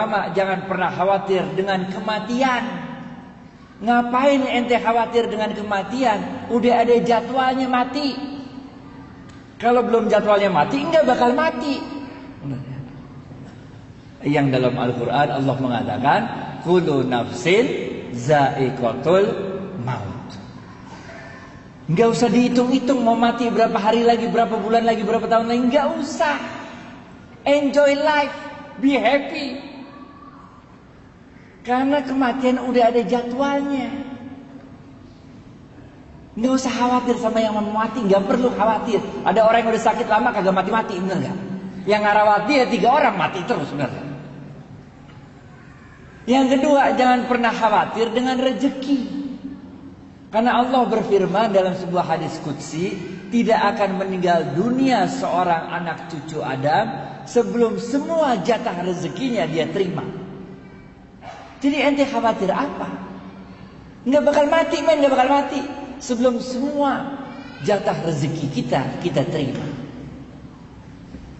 Jangan pernah khawatir dengan kematian. Ngapain ente khawatir dengan kematian? Udah ada jadwalnya mati. Kalau belum jadwalnya mati, enggak bakal mati. Yang dalam Al-Quran Allah mengatakan, kullu nafsin za'iqatul maut. Enggak usah dihitung-hitung mau mati berapa hari lagi, berapa bulan lagi, berapa tahun lagi. Enggak usah. Enjoy life, be happy. Karena kematian udah ada jadwalnya. Nggak usah khawatir sama yang mau mati, nggak perlu khawatir. Ada orang yang udah sakit lama kagak mati-mati, bener nggak? Yang ngarawati ya 3 orang mati terus, bener nggak? Yang kedua, jangan pernah khawatir dengan rezeki. Karena Allah berfirman dalam sebuah hadis qudsi, tidak akan meninggal dunia seorang anak cucu Adam sebelum semua jatah rezekinya dia terima. Jadi ente khawatir apa? Nggak bakal mati, men, nggak bakal mati sebelum semua jatah rezeki kita terima.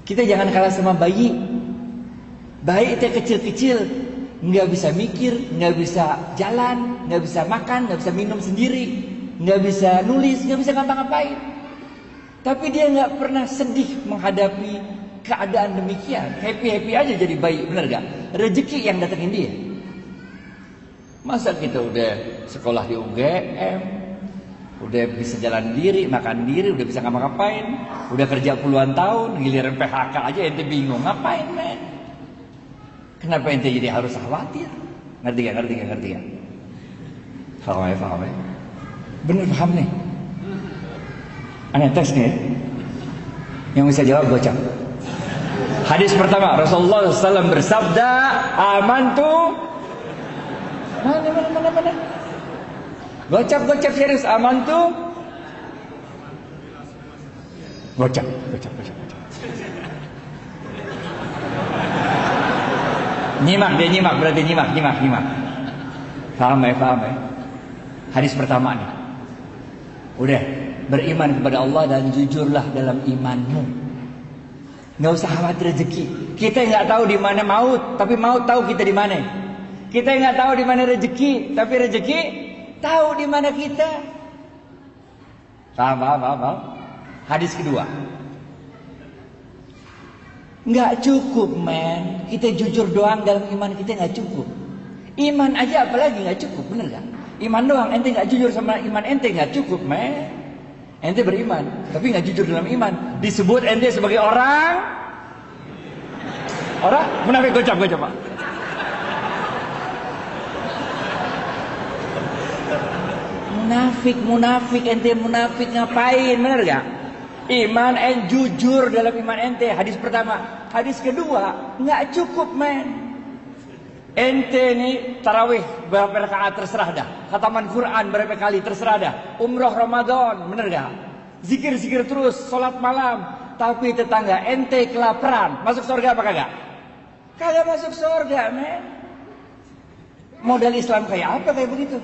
Kita jangan kalah sama bayi. Bayi itu kecil-kecil, nggak bisa mikir, nggak bisa jalan, nggak bisa makan, nggak bisa minum sendiri, nggak bisa nulis, nggak bisa ngapa-ngapain. Tapi dia nggak pernah sedih menghadapi keadaan demikian. Happy aja jadi bayi, bener gak? Rezeki yang datengin dia. Masa kita udah sekolah di UGM, udah bisa jalan diri, makan diri, udah bisa ngapa-ngapain, udah kerja puluhan tahun, giliran PHK aja ente bingung ngapain, men? Kenapa ente jadi harus khawatir? Ngerti gak? Paham ya? Bener paham nih? Aneh tes nih. Yang bisa jawab gocap. Hadis pertama, Rasulullah SAW bersabda, amantu. Mana? Gocap serius, amantu. Gocap. Nyimak berarti nyimak. Paham ya? Hadis pertama nih. Udah, beriman kepada Allah dan jujurlah dalam imanmu. Nggak usah khawatir rezeki. Kita nggak tahu di mana maut, tapi maut tahu kita di mana. Kita nggak tahu di mana rezeki, tapi rezeki tahu di mana kita. Paham. Hadis kedua. Nggak cukup, men. Kita jujur doang dalam iman kita nggak cukup. Iman aja apalagi nggak cukup, bener gak? Iman doang, ente nggak jujur sama iman ente nggak cukup, men. Ente beriman, tapi nggak jujur dalam iman. Disebut ente sebagai orang munafik. Gocap Pak. Munafik, ente munafik ngapain, bener gak? Iman jujur dalam iman ente, hadis pertama. Hadis kedua, nggak cukup, men. Ente nih tarawih berapa rakaat terserah dah, khataman Quran berapa kali terserah dah, umroh Ramadan, bener gak? Zikir terus, sholat malam, tapi tetangga ente kelaparan, masuk surga apa kagak? Kagak masuk surga, men. Modal Islam kayak apa kayak begitu?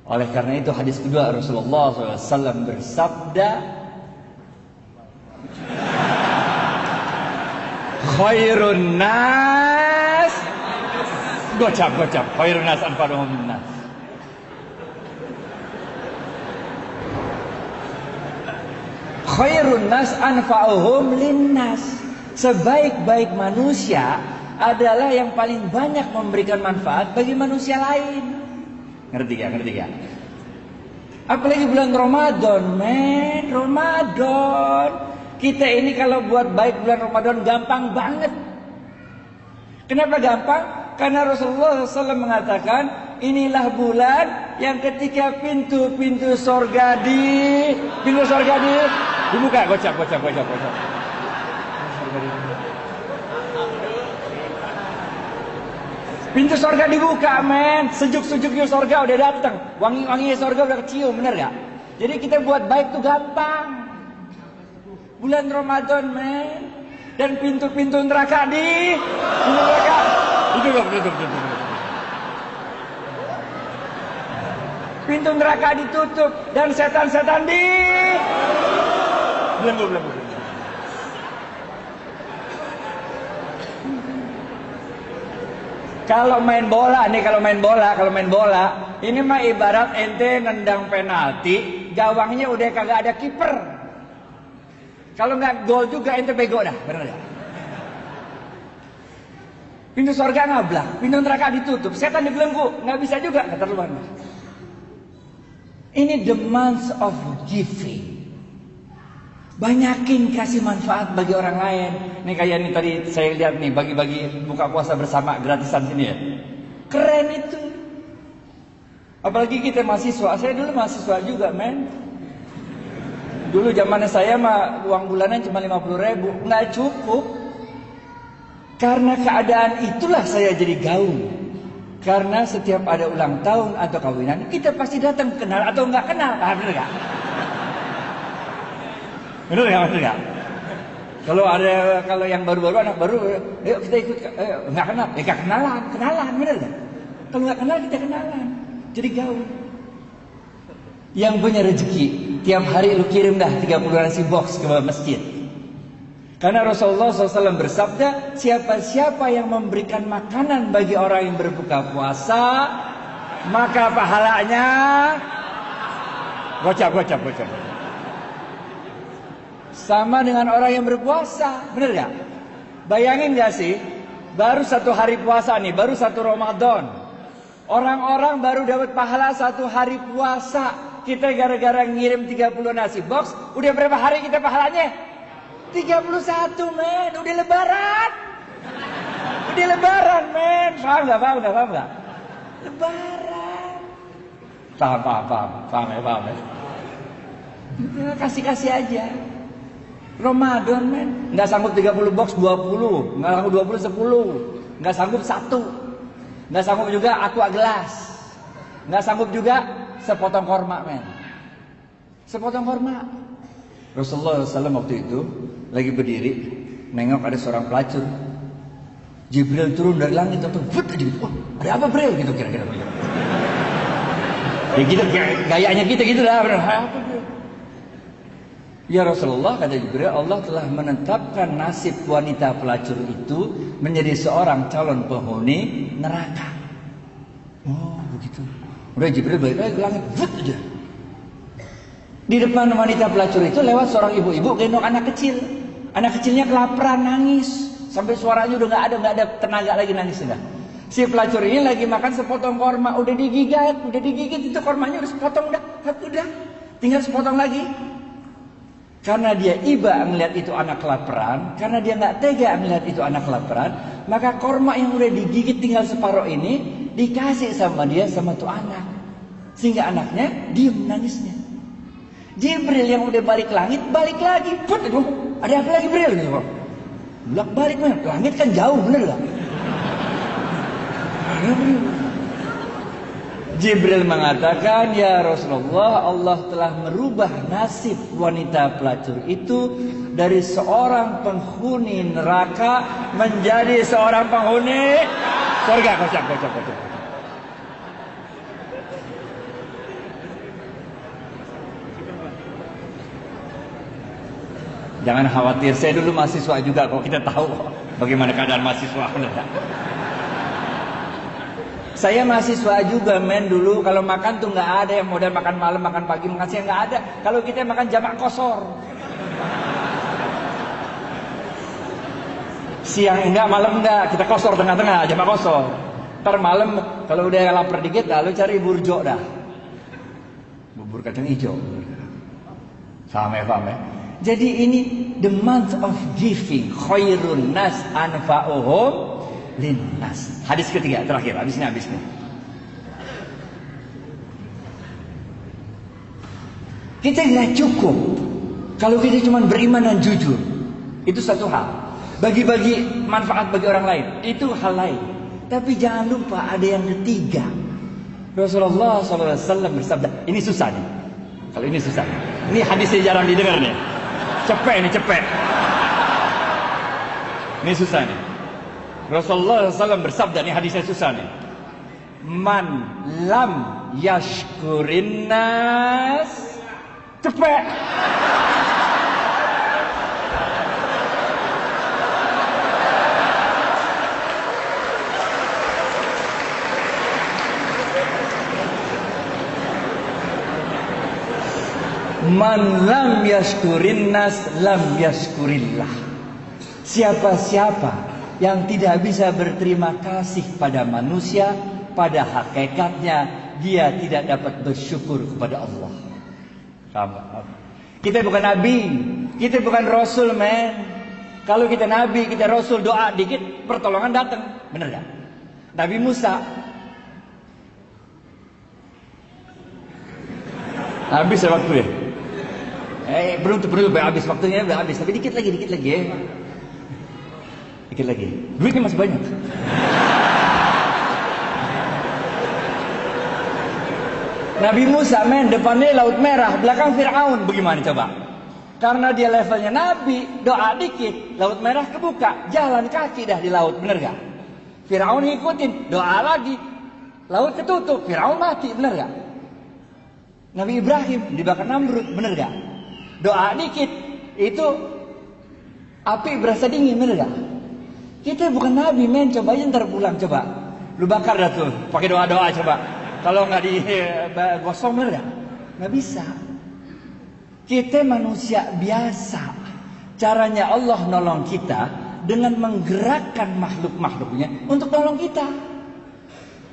Oleh karena itu hadis kedua Rasulullah SAW bersabda, khairun nas, gocap, khairun nas anfa'uhum linnas. Khairun nas anfa'uhum linnas. Sebaik-baik manusia adalah yang paling banyak memberikan manfaat bagi manusia lain. Ngerti gak? Apalagi bulan Ramadan, men. Ramadan. Kita ini kalau buat baik bulan Ramadan gampang banget. Kenapa gampang? Karena Rasulullah SAW mengatakan, inilah bulan yang ketika pintu sorga dibuka. Gocap. Pintu sorga dibuka, men. Sejuk-sejuknya sorga udah datang. Wangi-wanginya sorga udah kecium, bener gak? Jadi kita buat baik tuh gampang. Bulan Ramadan, men. Dan pintu-pintu neraka ditutup. Pintu neraka ditutup. Dan setan-setan belum. Kalau main bola, ini mah ibarat ente nendang penalti, gawangnya udah kagak ada kiper. Kalau nggak gol juga ente bego dah, benar ya? Pintu surga ngablak, pintu neraka ditutup, setan dibelenggu, nggak bisa juga, keterlaluan. Ini the month of giving. Banyakin kasih manfaat bagi orang lain. Nih kayak ini tadi saya lihat nih, bagi-bagi buka puasa bersama gratisan sini ya. Keren itu. Apalagi kita mahasiswa. Saya dulu mahasiswa juga, men. Dulu zamannya saya mah uang bulanan cuma 50.000, nggak cukup. Karena keadaan itulah saya jadi gaul. Karena setiap ada ulang tahun atau kawinan, kita pasti datang, kenal atau nggak kenal, bener nggak? Bener nggak? Kalau yang baru-baru, anak baru, yuk kita ikut, nggak kenal, kenalan, bener nggak? Kalau nggak kenal kita kenalan, jadi gaul. Yang punya rezeki, tiap hari lu kirim dah 30 nasi box ke masjid. Karena Rasulullah SAW bersabda, siapa yang memberikan makanan bagi orang yang berbuka puasa, maka pahalanya gocap. Sama dengan orang yang berpuasa, bener gak? Bayangin gak sih, baru 1 hari puasa nih, baru 1 Ramadan, orang-orang baru dapat pahala 1 hari puasa. Kita gara-gara ngirim 30 nasi box, udah berapa hari kita pahalanya? 31, men, udah lebaran, men. Paham nggak? Lebaran. Paham ya. Kasih aja. Ramadan, men. Nggak sanggup 30 box 20, nggak sanggup 20 10, nggak sanggup 1, nggak sanggup juga aqua gelas, nggak sanggup juga sepotong korma, men. Sepotong korma. Rasulullah SAW waktu itu lagi berdiri, nengok ada seorang pelacur. Jibril turun dari langit atau wah, ada apa Bril gitu kira-kira. Ya gitu gayanya kita gitu lah. Apa Bril? Ya Rasulullah, kata Jibril, Allah telah menetapkan nasib wanita pelacur itu menjadi seorang calon penghuni neraka. Oh begitu. Udah Jibril balik lagi ke langit, aja. Di depan wanita pelacur itu lewat seorang ibu-ibu gendong anak kecil. Anak kecilnya kelaparan, nangis. Sampai suaranya udah nggak ada tenaga lagi nangis sudah. Si pelacur ini lagi makan sepotong korma, udah digigit itu kormanya udah sepotong udah. Tinggal sepotong lagi. Karena dia iba melihat itu anak kelaparan, karena dia nggak tega melihat itu anak kelaparan, maka korma yang udah digigit tinggal separuh ini dikasih sama dia sama tuh anak. Sehingga anaknya diem nangisnya. Jibril yang udah balik langit, balik lagi. Ada apa lagi Jibril? Balik mana? Langit kan jauh, bener gak? Jibril mengatakan, ya Rasulullah, Allah telah merubah nasib wanita pelacur itu dari seorang penghuni neraka menjadi seorang penghuni surga. Kocak. Jangan khawatir, saya dulu mahasiswa juga kok, kita tahu bagaimana keadaan mahasiswa. Saya mahasiswa juga, men, dulu kalau makan tuh nggak ada yang modal makan malam, makan pagi, makan siang nggak ada. Kalau kita makan jamak kosor. Siang enggak, malam enggak, kita kosor tengah-tengah, jamak kosor. Ntar malam kalau udah lapar dikit, lalu cari burjo dah. Bubur kacang hijau. Paham ya? Jadi ini the month of giving, khairun nas anfa'uhum linnas. Hadis ketiga terakhir, habis ini. Kita nggak cukup kalau kita cuma beriman dan jujur. Itu satu hal. Bagi-bagi manfaat bagi orang lain, itu hal lain. Tapi jangan lupa ada yang ketiga. Rasulullah SAW bersabda, ini susah nih. Kalau ini susah. Ini hadisnya jarang didengar nih. Cepet. Ini susah nih. Rasulullah SAW bersabda, nih hadisnya susah nih. Man lam yashkurin nas. Cepet. Man lam yashkurin nas lam yashkurillah. Siapa-siapa yang tidak bisa berterima kasih pada manusia, pada hakikatnya dia tidak dapat bersyukur kepada Allah. Kita bukan nabi, kita bukan rasul, men. Kalau kita nabi, kita rasul, doa dikit pertolongan datang, bener gak? Nabi Musa habis ya waktu ya. Belum habis waktunya, udah habis. Tapi dikit lagi ya. Dikit lagi. Duitnya masih banyak. Nabi Musa, men, depannya Laut Merah, belakang Fir'aun. Bagaimana coba? Karena dia levelnya Nabi, doa dikit, Laut Merah kebuka, jalan kaki dah di laut, bener gak? Fir'aun ngikutin, doa lagi, laut ketutup, Fir'aun mati, bener gak? Nabi Ibrahim dibakar Namrud, bener gak? Doa dikit, itu api berasa dingin, bener gak? Kita bukan Nabi, men, coba aja ntar pulang, coba. Lu bakar dah tuh, pakai doa-doa coba. Kalau nggak digosong, bener gak? Nggak bisa. Kita manusia biasa. Caranya Allah nolong kita dengan menggerakkan makhluk-makhluknya untuk nolong kita.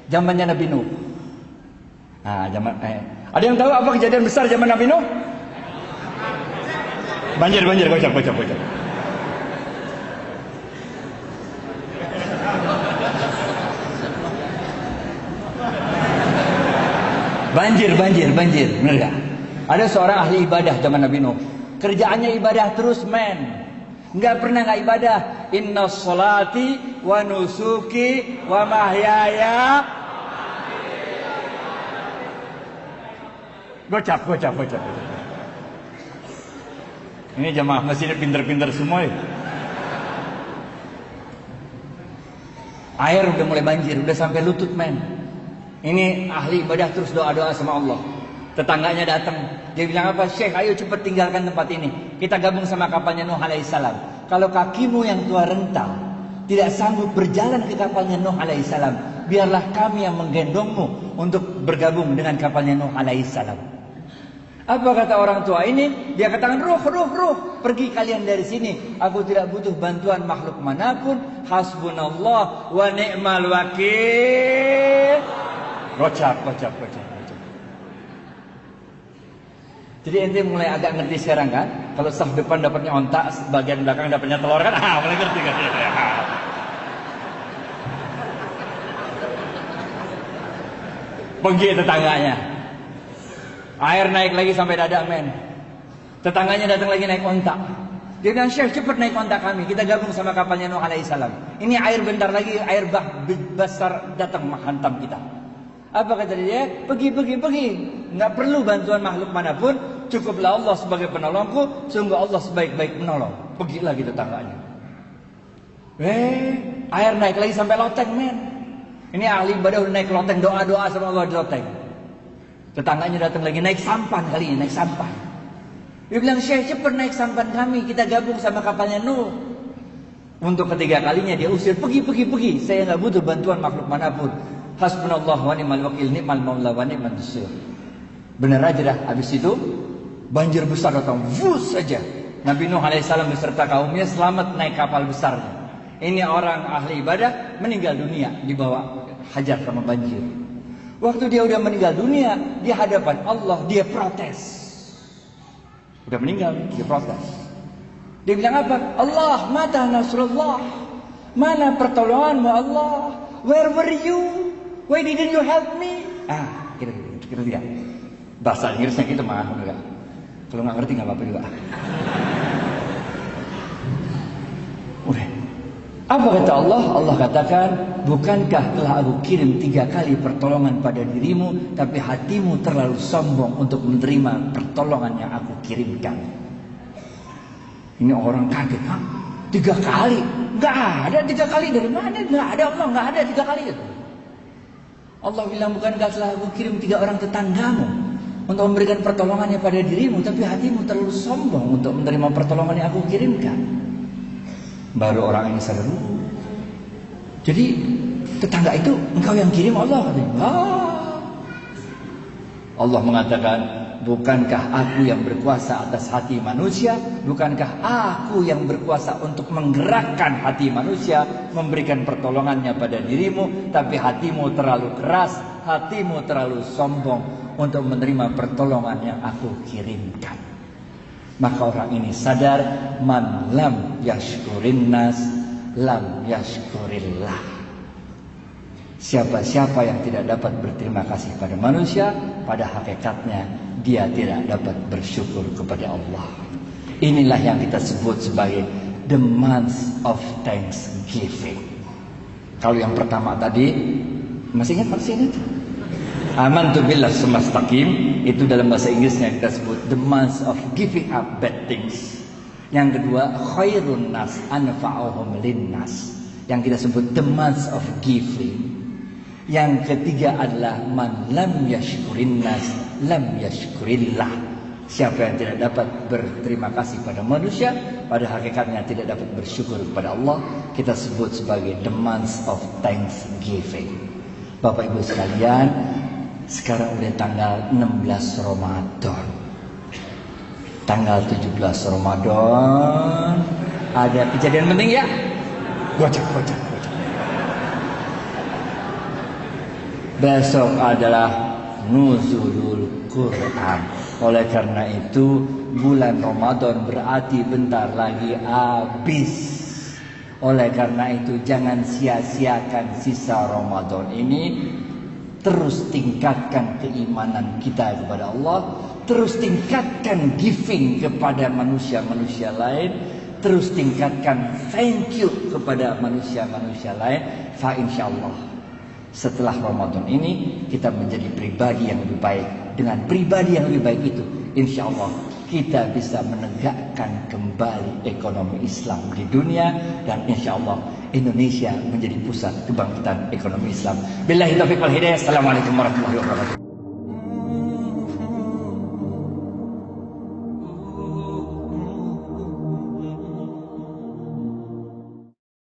Zamannya Nabi Nuh. Nah, ada yang tahu apa kejadian besar zaman Nabi Nuh? Banjir, kocak. Banjir, bener gak? Ada seorang ahli ibadah zaman Nabi Nuh. Kerjaannya ibadah terus, men. Nggak pernah nggak ibadah. Inna sholati wa nusuki wa mahyaya. Gocap. Ini jamaah masjidnya pinter-pinter semua ya. Air udah mulai banjir, udah sampai lutut, men. Ini ahli ibadah terus doa-doa sama Allah. Tetangganya datang, dia bilang apa? Syekh, ayo cepat tinggalkan tempat ini. Kita gabung sama kapalnya Nuh alaihissalam. Kalau kakimu yang tua rental tidak sanggup berjalan ke kapalnya Nuh alaihissalam, biarlah kami yang menggendongmu untuk bergabung dengan kapalnya Nuh alaihissalam. Apa kata orang tua ini? Dia katakan, ruh, pergi kalian dari sini. Aku tidak butuh bantuan makhluk manapun. Hasbunallah wa ni'mal wakil. Gocap. Jadi ente mulai agak ngerti sekarang kan? Kalau saf depan dapatnya ontak, bagian belakang dapatnya telur kan? Mulai ngerti kan? Pergi tetangganya. Air naik lagi sampai dada, men. Tetangganya datang lagi naik ontak. Dia bilang, Syekh, cepat naik ontak kami. Kita gabung sama kapalnya Nuh alaihissalam. Ini air bentar lagi, air besar datang menghantam kita. Apa kata dia? Pergi. Nggak perlu bantuan makhluk manapun. Cukuplah Allah sebagai penolongku. Sungguh Allah sebaik-baik penolong. Pergilah gitu tetangganya. Air naik lagi sampai loteng, men. Ini ahli ibadah udah naik loteng, doa-doa sama Allah di loteng. Tetangganya datang lagi, naik sampan kali ini, naik sampan. Dia bilang, Syekh, cepat naik sampan kami. Kita gabung sama kapalnya Nuh. Untuk ketiga kalinya dia usir, pergi. Saya nggak butuh bantuan makhluk manapun. Hasbunallah wa ni'mal wakil, ni'mal maula wa ni'man nasir. Benar aja dah. Habis itu banjir besar datang, vus saja. Nabi Nuh alaihissalam beserta kaumnya selamat naik kapal besarnya. Ini orang ahli ibadah meninggal dunia dibawa hajar sama banjir. Waktu dia udah meninggal dunia di hadapan Allah, dia protes. Udah meninggal, dia protes. Dia bilang apa? Allah, mata nasrullah. Mana pertolonganmu Allah? Where were you? Why didn't you help me? Kira dia. Bahasa Inggrisnya gitu mah, enggak. Kalau nggak ngerti nggak apa-apa juga. Udah. Apa kata Allah? Allah katakan, bukankah telah aku kirim 3 kali pertolongan pada dirimu, tapi hatimu terlalu sombong untuk menerima pertolongan yang aku kirimkan. Ini orang kaget, 3 kali? Nggak ada 3 kali, dari mana? Nggak ada Allah, nggak ada 3 kali itu. Allah bilang, bukankah telah aku kirim 3 orang tetanggamu untuk memberikan pertolongannya pada dirimu, tapi hatimu terlalu sombong untuk menerima pertolongan yang aku kirimkan. Baru orang ini sadar. Jadi tetangga itu engkau yang kirim Allah, katanya. Allah mengatakan, Bukankah aku yang berkuasa atas hati manusia? Bukankah aku yang berkuasa untuk menggerakkan hati manusia, memberikan pertolongannya pada dirimu? Tapi hatimu terlalu keras, hatimu terlalu sombong untuk menerima pertolongan yang aku kirimkan. Maka orang ini sadar, man lam yashkurin nas lam yashkurillah. Siapa-siapa yang tidak dapat berterima kasih pada manusia, pada hakikatnya dia tidak dapat bersyukur kepada Allah. Inilah yang kita sebut sebagai the month of thanksgiving. Kalau yang pertama tadi, masih ingat? Amantu billah sumastaqim, itu dalam bahasa Inggrisnya kita sebut the month of giving up bad things. Yang kedua, khairun nas anfa'uhum linnas, yang kita sebut the month of giving. Yang ketiga adalah man lam yashkurin nas lam yashkurillah. Siapa yang tidak dapat berterima kasih pada manusia, pada hakikatnya tidak dapat bersyukur kepada Allah, kita sebut sebagai the month of thanksgiving. Bapak Ibu sekalian, sekarang udah tanggal 16 Ramadan. Tanggal 17 Ramadan ada kejadian penting ya? Gocak. Besok adalah nuzulul Quran. Oleh karena itu bulan Ramadan berarti bentar lagi habis. Oleh karena itu jangan sia-siakan sisa Ramadan ini. Terus tingkatkan keimanan kita kepada Allah, terus tingkatkan giving kepada manusia-manusia lain, terus tingkatkan thank you kepada manusia-manusia lain. Fa insyaallah setelah Ramadan ini kita menjadi pribadi yang lebih baik. Dengan pribadi yang lebih baik itu, insya Allah kita bisa menegakkan kembali ekonomi Islam di dunia, dan insya Allah Indonesia menjadi pusat kebangkitan ekonomi Islam. Billahi taufiq wal hidayah. Assalamualaikum warahmatullahi wabarakatuh.